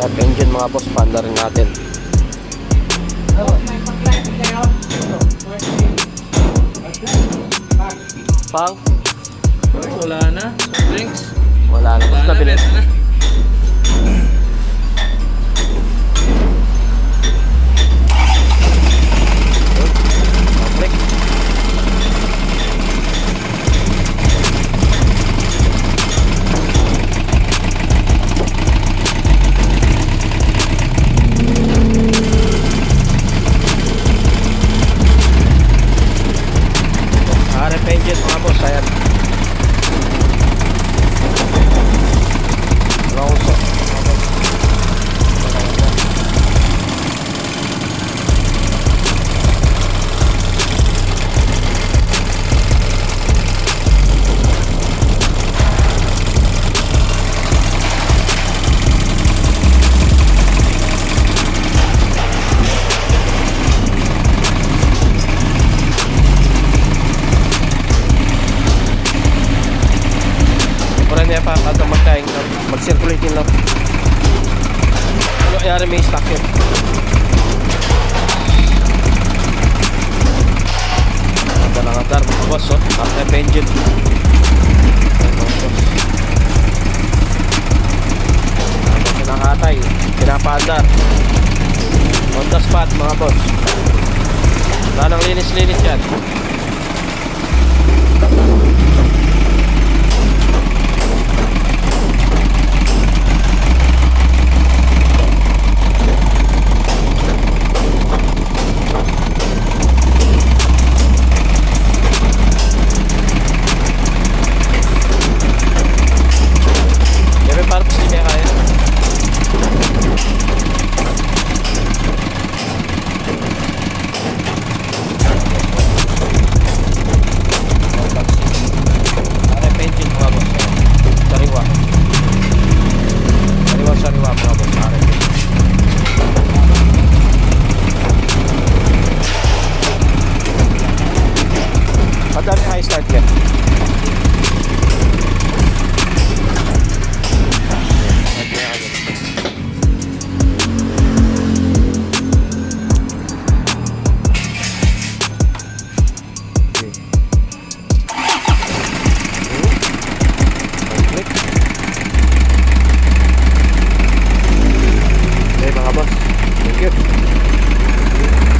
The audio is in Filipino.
At engine mga boss, panda rin natin. Pang? Wala na. Drinks. Wala na. Basta bilhin. Benta na. Break. RF engine mga boss, ayan. Alonso mga boss. Mura niya pa at magkain lang, mag-circulate yun lang. Ano kayari may stock yun? Ganda lang ang dar mga boss, oh. RF engine. Ayan, mga boss. Ano kinakatay, pinapaandar. On the spot mga boss. Wala nang linis-linis yan. Pero para po siya kaya. RF engine mga boss. Sariwa. Sariwa mga boss. RF engine. Madami high start niya.